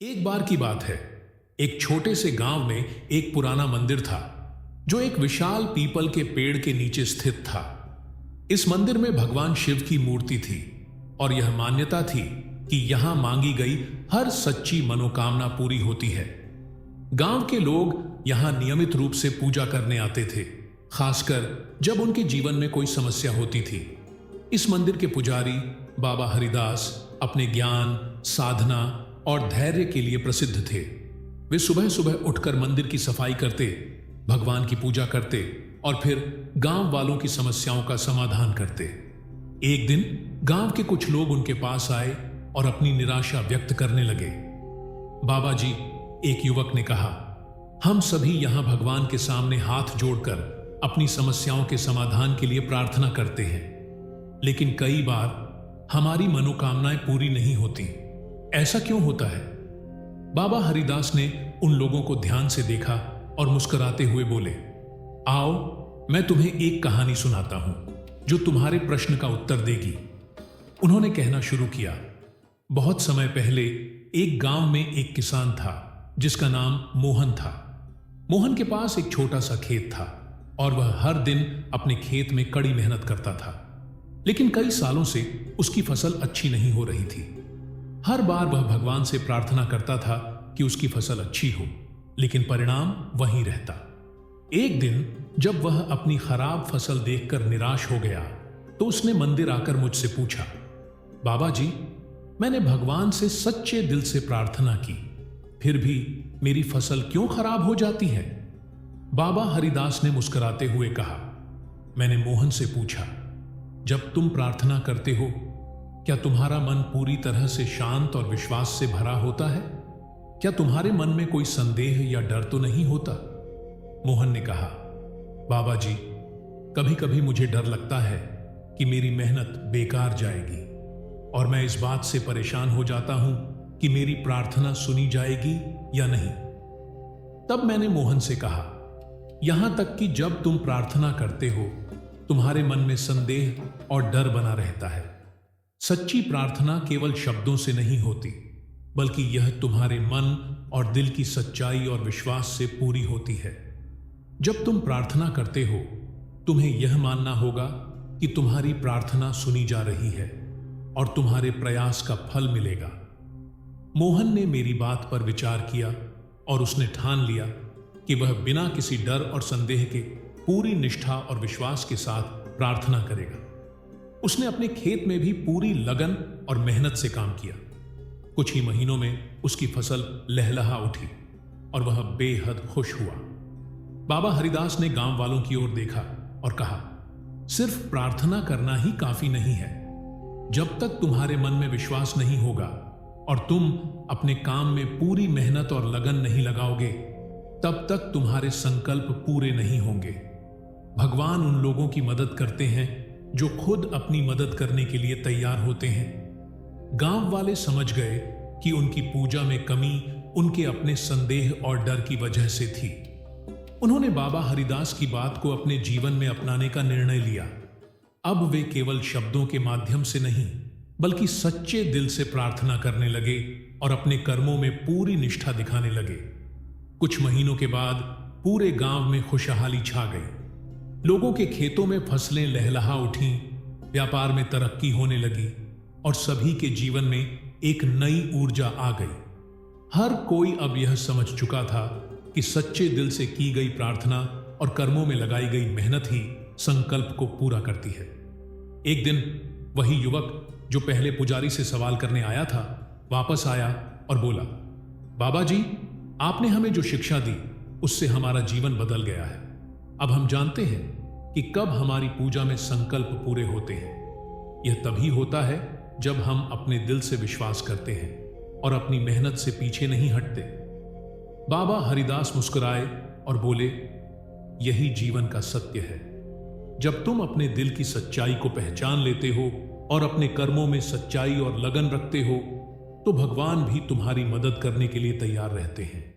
एक बार की बात है। एक छोटे से गांव में एक पुराना मंदिर था जो एक विशाल पीपल के पेड़ के नीचे स्थित था। इस मंदिर में भगवान शिव की मूर्ति थी और यह मान्यता थी कि यहां मांगी गई हर सच्ची मनोकामना पूरी होती है। गांव के लोग यहां नियमित रूप से पूजा करने आते थे, खासकर जब उनके जीवन में कोई समस्या होती थी। इस मंदिर के पुजारी बाबा हरिदास अपने ज्ञान, साधना और धैर्य के लिए प्रसिद्ध थे। वे सुबह सुबह उठकर मंदिर की सफाई करते, भगवान की पूजा करते और फिर गांव वालों की समस्याओं का समाधान करते। एक दिन गांव के कुछ लोग उनके पास आए और अपनी निराशा व्यक्त करने लगे। बाबा जी, एक युवक ने कहा, हम सभी यहां भगवान के सामने हाथ जोड़कर अपनी समस्याओं के समाधान के लिए प्रार्थना करते हैं, लेकिन कई बार हमारी मनोकामनाएं पूरी नहीं होती। ऐसा क्यों होता है? बाबा हरिदास ने उन लोगों को ध्यान से देखा और मुस्कुराते हुए बोले, आओ मैं तुम्हें एक कहानी सुनाता हूं जो तुम्हारे प्रश्न का उत्तर देगी। उन्होंने कहना शुरू किया। बहुत समय पहले एक गांव में एक किसान था जिसका नाम मोहन था। मोहन के पास एक छोटा सा खेत था और वह हर दिन अपने खेत में कड़ी मेहनत करता था, लेकिन कई सालों से उसकी फसल अच्छी नहीं हो रही थी। हर बार वह भगवान से प्रार्थना करता था कि उसकी फसल अच्छी हो, लेकिन परिणाम वहीं रहता। एक दिन जब वह अपनी खराब फसल देखकर निराश हो गया तो उसने मंदिर आकर मुझसे पूछा, बाबा जी, मैंने भगवान से सच्चे दिल से प्रार्थना की, फिर भी मेरी फसल क्यों खराब हो जाती है? बाबा हरिदास ने मुस्कुराते हुए कहा, मैंने मोहन से पूछा, जब तुम प्रार्थना करते हो क्या तुम्हारा मन पूरी तरह से शांत और विश्वास से भरा होता है? क्या तुम्हारे मन में कोई संदेह या डर तो नहीं होता? मोहन ने कहा, बाबा जी, कभी कभी मुझे डर लगता है कि मेरी मेहनत बेकार जाएगी और मैं इस बात से परेशान हो जाता हूं कि मेरी प्रार्थना सुनी जाएगी या नहीं। तब मैंने मोहन से कहा, यहां तक कि जब तुम प्रार्थना करते हो तुम्हारे मन में संदेह और डर बना रहता है। सच्ची प्रार्थना केवल शब्दों से नहीं होती, बल्कि यह तुम्हारे मन और दिल की सच्चाई और विश्वास से पूरी होती है। जब तुम प्रार्थना करते हो तुम्हें यह मानना होगा कि तुम्हारी प्रार्थना सुनी जा रही है और तुम्हारे प्रयास का फल मिलेगा। मोहन ने मेरी बात पर विचार किया और उसने ठान लिया कि वह बिना किसी डर और संदेह के पूरी निष्ठा और विश्वास के साथ प्रार्थना करेगा। उसने अपने खेत में भी पूरी लगन और मेहनत से काम किया। कुछ ही महीनों में उसकी फसल लहलहा उठी और वह बेहद खुश हुआ। बाबा हरिदास ने गांव वालों की ओर देखा और कहा, सिर्फ प्रार्थना करना ही काफी नहीं है। जब तक तुम्हारे मन में विश्वास नहीं होगा और तुम अपने काम में पूरी मेहनत और लगन नहीं लगाओगे, तब तक तुम्हारे संकल्प पूरे नहीं होंगे। भगवान उन लोगों की मदद करते हैं जो खुद अपनी मदद करने के लिए तैयार होते हैं। गांव वाले समझ गए कि उनकी पूजा में कमी उनके अपने संदेह और डर की वजह से थी। उन्होंने बाबा हरिदास की बात को अपने जीवन में अपनाने का निर्णय लिया। अब वे केवल शब्दों के माध्यम से नहीं, बल्कि सच्चे दिल से प्रार्थना करने लगे और अपने कर्मों में पूरी निष्ठा दिखाने लगे। कुछ महीनों के बाद पूरे गांव में खुशहाली छा गई। लोगों के खेतों में फसलें लहलहा उठीं, व्यापार में तरक्की होने लगी और सभी के जीवन में एक नई ऊर्जा आ गई। हर कोई अब यह समझ चुका था कि सच्चे दिल से की गई प्रार्थना और कर्मों में लगाई गई मेहनत ही संकल्प को पूरा करती है। एक दिन वही युवक जो पहले पुजारी से सवाल करने आया था वापस आया और बोला, बाबा जी, आपने हमें जो शिक्षा दी उससे हमारा जीवन बदल गया है। अब हम जानते हैं कि कब हमारी पूजा में संकल्प पूरे होते हैं। यह तभी होता है जब हम अपने दिल से विश्वास करते हैं और अपनी मेहनत से पीछे नहीं हटते। बाबा हरिदास मुस्कुराए और बोले, यही जीवन का सत्य है। जब तुम अपने दिल की सच्चाई को पहचान लेते हो और अपने कर्मों में सच्चाई और लगन रखते हो, तो भगवान भी तुम्हारी मदद करने के लिए तैयार रहते हैं।